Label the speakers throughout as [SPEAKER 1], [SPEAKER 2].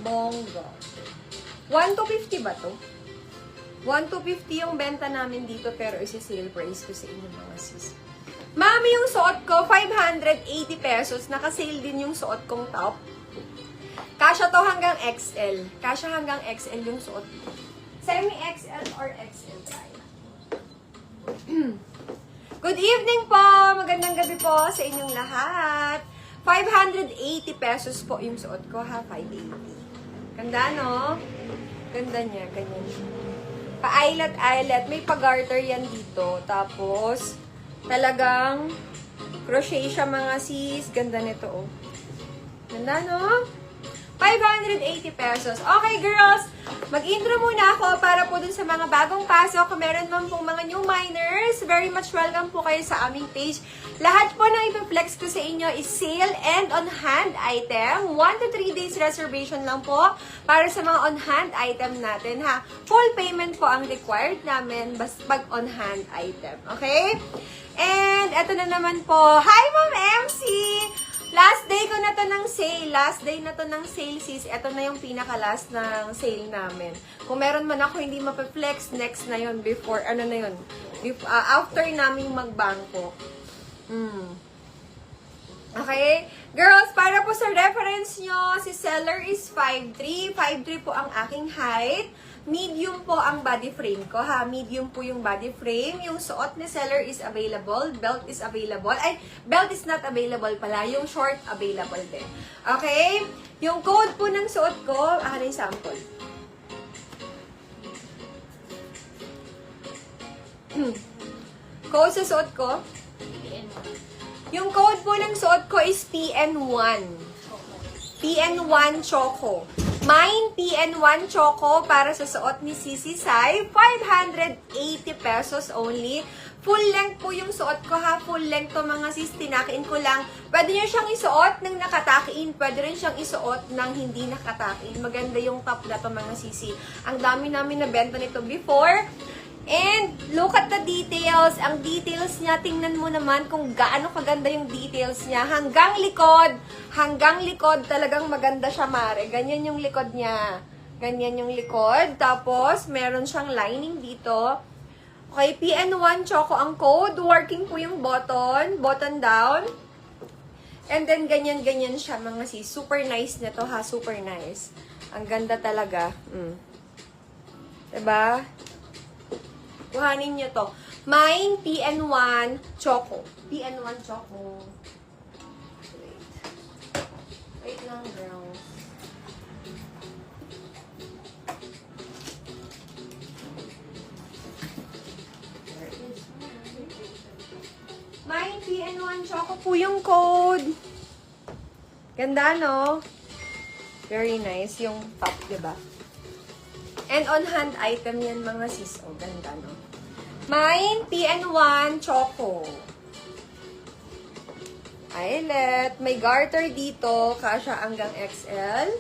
[SPEAKER 1] Bongga. 1 to 50 ba to? 1 to 50 yung benta namin dito, pero isi-sale price ko sa inyo mga sis. Mami, yung suot ko, 580 pesos. Naka-sale din yung suot kong top. Kasya to hanggang XL. Kasya hanggang XL yung suot ko. Semi-XL or XL tayo. Good evening po! Magandang gabi po sa inyong lahat. 580 pesos po yung suot ko ha, 580. Ganda no? Ganda niya, ganyan siya. Pa-eyelet. May pag-garter yan dito. Tapos, talagang crochet siya mga sis. Ganda nito oh. Ganda no? 580 pesos. Okay, girls. Mag-intro muna ako para po dun sa mga bagong pasok. Kung meron man pong mga new miners, very much welcome po kayo sa aming page. Lahat po ng ipiflex ko sa inyo is sale and on-hand item. 1 to 3 days reservation lang po para sa mga on-hand item natin, ha. Full payment po ang required namin basta pag on-hand item. Okay? And eto na naman po. Hi, Ma'am MC! Last day ko na to ng sale. Last day na to ng sale, sis. Ito na yung pinaka-last ng sale namin. Kung meron man ako hindi mapiflex, next na yun. Before, ano na yun? After naming magbangko. Okay? Girls, para po sa reference nyo, si seller is 5'3". 5'3 po ang aking height. Medium po ang body frame ko, ha? Medium po yung body frame. Yung suot ni seller is available. Belt is available. Ay, belt is not available pala. Yung short, available din. Okay? Yung code po ng suot ko, na yung sample. Code sa suot ko? Yung code po ng suot ko is PN1. PN1 Choco. Mine, PN1 Choco para sa suot ni Sisi Sai. 580 pesos only. Full length po yung suot ko ha. Full length to mga sis. Tinakiin ko lang. Pwede nyo siyang isuot ng nakatakiin. Pwede rin siyang isuot ng hindi nakatakiin. Maganda yung top na to mga sisi. Ang dami namin nabenta nito before. And look at the details. Ang details niya, tingnan mo naman kung gaano kaganda yung details niya. Hanggang likod, talagang maganda siya, mare. Ganyan yung likod niya. Ganyan yung likod. Tapos, meron siyang lining dito. Okay, PN1 Choco ang code. Working po yung button down. And then, ganyan siya, mga sis. Super nice nito ha, super nice. Ang ganda talaga. Diba? Kuhanin nyo to. Mine, PN1 Choco. PN1 Choco. Wait lang, girl. Mine, PN1 Choco po yung code. Ganda, no? Very nice yung top, diba? And on-hand item yan, mga sis. Oh, ganda, no? Mine, PN1 Choco. Eyelet. May garter dito. Kasya hanggang XL.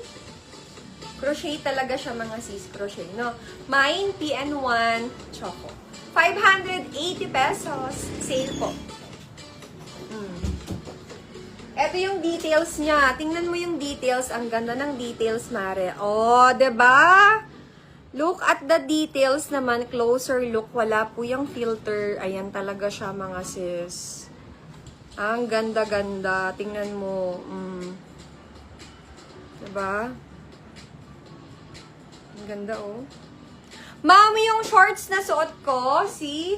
[SPEAKER 1] Crochet talaga siya, mga sis. Crochet, no? Mine, PN1 Choco. 580 pesos. Sale po. Ito yung details niya. Tingnan mo yung details. Ang ganda ng details, mare. Oh, diba? Look at the details naman. Closer look. Wala po yung filter. Ayan talaga siya, mga sis. Ang ganda-ganda. Tingnan mo. Diba? Ang ganda, oh. Mami, yung shorts na suot ko, si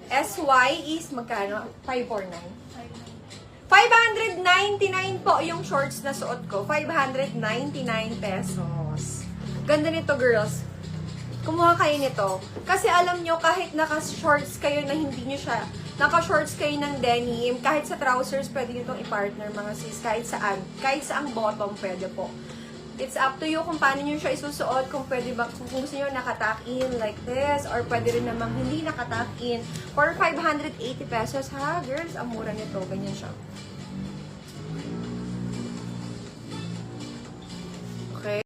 [SPEAKER 1] SY is magkano? 549. 599 po yung shorts na suot ko. 599 pesos. Ganda nito, girls. Kumuha kayo nito. Kasi alam nyo, kahit naka-shorts kayo na hindi nyo siya, naka-shorts kayo ng denim, kahit sa trousers, pwede nyo itong i-partner, mga sis. Kahit saan. Kahit saang bottom, pwede po. It's up to you kung paano nyo siya isusuot, kung pwede ba, kung gusto nyo nakatuck-in like this, or pwede rin namang hindi nakatuck-in. For 580 pesos, ha, girls, ang mura nito. Ganyan siya.